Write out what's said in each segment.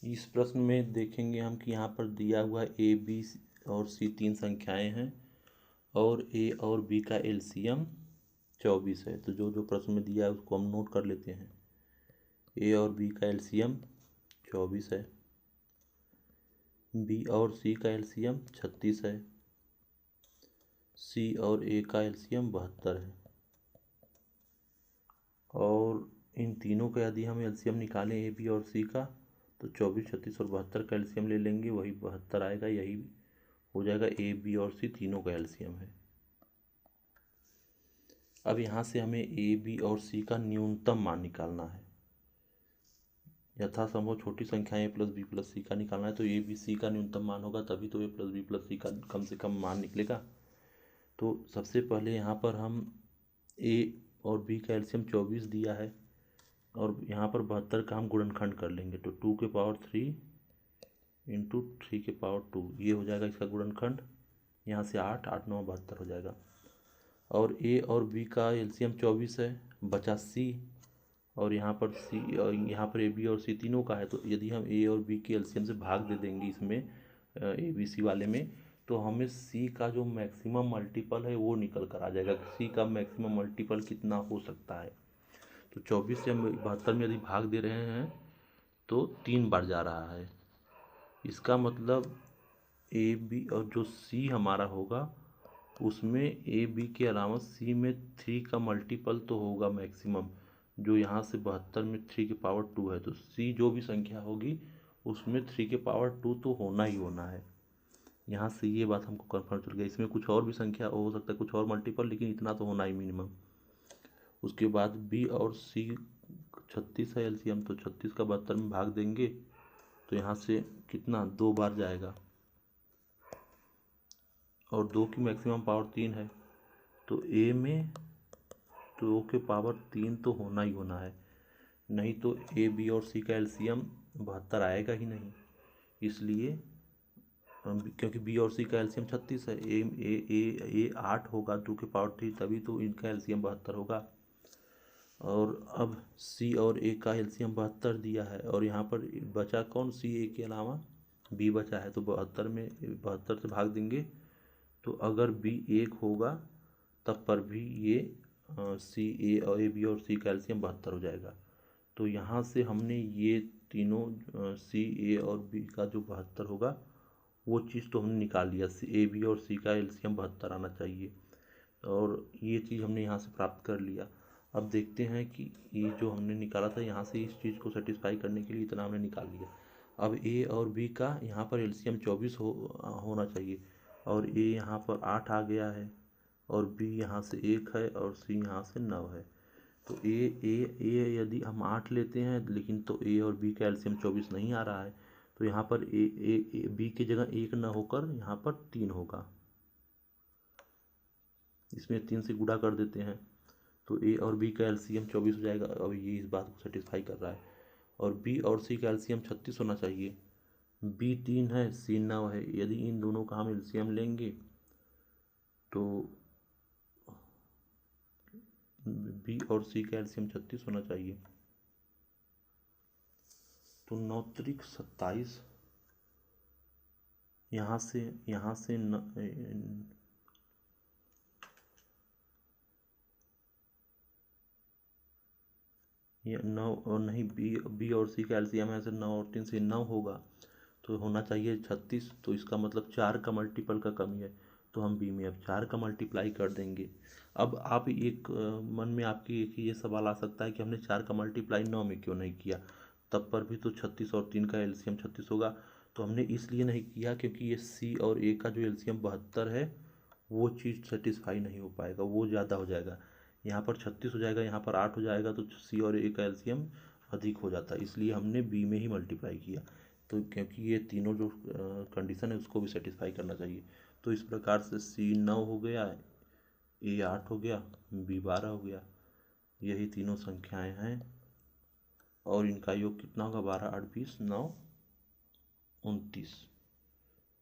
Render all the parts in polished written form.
इस प्रश्न में देखेंगे हम कि यहाँ पर दिया हुआ ए बी और सी तीन संख्याएं हैं और ए और बी का एलसीएम 24 है। तो जो जो प्रश्न में दिया है उसको हम नोट कर लेते हैं। ए और बी का एलसीएम 24 है, बी और सी का एलसीएम 36 है, सी और ए का एलसीएम 72 है। और इन तीनों का यदि हम एलसीएम निकालें ए बी और सी का तो 24, 36 और 72 का एलसीएम ले लेंगे, वही 72 आएगा। यही हो जाएगा ए बी और सी तीनों का एलसीएम है। अब यहाँ से हमें ए बी और सी का न्यूनतम मान निकालना है। यथासंभव छोटी संख्याएं ए प्लस बी प्लस सी का निकालना है। तो ए बी सी का न्यूनतम मान होगा तभी तो ए प्लस बी प्लस सी का कम से कम मान निकलेगा। तो सबसे पहले यहाँ पर हम ए और बी का एलसीएम 24 दिया है और यहाँ पर 72 का हम गुणनखंड कर लेंगे। तो 2 के पावर 3 इंटू 3 के पावर 2 ये हो जाएगा इसका गुणनखंड। यहाँ से 8, 8 9 72 हो जाएगा। और ए और बी का एलसीएम 24 है, बचा सी। और यहाँ पर सी, यहाँ पर ए बी और सी तीनों का है। तो यदि हम ए और बी के एलसीएम से भाग दे देंगे इसमें ए बी सी वाले में, तो हमें सी का जो मैक्सिमम मल्टीपल है वो निकल कर आ जाएगा। सी का मैक्सिमम मल्टीपल कितना हो सकता है। तो 24 से हम 72 में यदि भाग दे रहे हैं तो 3 बार जा रहा है। इसका मतलब ए बी और जो सी हमारा होगा उसमें ए बी के अलावा सी में 3 का मल्टीपल तो होगा मैक्सिमम, जो यहाँ से 72 में 3 के पावर 2 है। तो सी जो भी संख्या होगी उसमें 3 के पावर 2 तो होना ही होना है। यहाँ से ये बात हमको कन्फर्म चल गया। इसमें कुछ और भी संख्या हो सकता है, कुछ और मल्टीपल, लेकिन इतना तो होना ही मिनिमम। उसके बाद बी और सी 36 है एलसीएम, तो 36 का 72 में भाग देंगे तो यहाँ से कितना 2 बार जाएगा। और 2 की मैक्सिमम पावर 3 है, तो ए में 2 के पावर 3 तो होना ही होना है, नहीं तो ए बी और सी का एलसीएम 72 आएगा ही नहीं। इसलिए क्योंकि बी और सी का एलसीएम 36 है, ए 8 होगा 2 के पावर 3, तभी तो इनका एलसीएम 72 होगा। और अब सी और ए का एलसीएम 72 दिया है और यहाँ पर बचा कौन, सी ए के अलावा बी बचा है। तो 72 में 72 से भाग देंगे तो अगर बी 1 होगा तब पर भी ये सी ए और ए बी और सी का एलसीएम 72 हो जाएगा। तो यहाँ से हमने ये तीनों सी ए और बी का जो 72 होगा वो चीज़ तो हमने निकाल लिया। ए बी और सी का एलसीएम 72 आना चाहिए और ये चीज़ हमने यहाँ से प्राप्त कर लिया। अब देखते हैं कि ये जो हमने निकाला था यहाँ से, इस चीज़ को सेटिस्फाई करने के लिए इतना हमने निकाल लिया। अब ए और बी का यहाँ पर एलसीएम 24 होना चाहिए और ए यहाँ पर 8 आ गया है और बी यहाँ से 1 है और सी यहाँ से 9 है। तो ए यदि हम 8 लेते हैं, लेकिन तो ए और बी का एलसीएम 24 नहीं आ रहा है, तो यहाँ पर ए बी की जगह 1 न होकर यहाँ पर 3 होगा। इसमें 3 से गुणा कर देते हैं तो ए और बी का एलसीएम 24 हो जाएगा। अब ये इस बात को सेटिस्फाई कर रहा है। और बी और सी का एलसीएम 36 होना चाहिए। बी 3 है, सी 9 है। यदि इन दोनों का हम एलसीएम लेंगे तो बी और सी का एलसीएम 36 होना चाहिए। तो 9 त्रिक 27, यहाँ से ये 9 और नहीं, बी और सी का एलसीएम है, 9 और 3 से 9 होगा, तो होना चाहिए 36। तो इसका मतलब 4 का मल्टीपल का कमी है, तो हम बी में अब 4 का मल्टीप्लाई कर देंगे। अब आप एक मन में आपकी एक ये सवाल आ सकता है कि हमने 4 का मल्टीप्लाई 9 में क्यों नहीं किया, तब पर भी तो 36 और 3 का एलसीएम 36 होगा। तो हमने इसलिए नहीं किया क्योंकि ये सी और ए का जो एलसीएम 72 है वो चीज़ सेटिस्फाई नहीं हो पाएगा, वो ज़्यादा हो जाएगा। यहाँ पर 36 हो जाएगा, यहाँ पर 8 हो जाएगा, तो सी और ए का एलसीएम अधिक हो जाता है, इसलिए हमने बी में ही मल्टीप्लाई किया। तो क्योंकि ये तीनों जो कंडीशन है उसको भी सेटिस्फाई करना चाहिए। तो इस प्रकार से सी 9 हो गया, ए 8 हो गया, बी 12 हो गया। यही तीनों संख्याएं हैं और इनका योग कितना होगा, 12 8 20 9 29।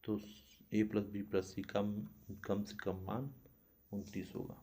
तो ए प्लस बी प्लस सी का कम से कम मान 29 होगा।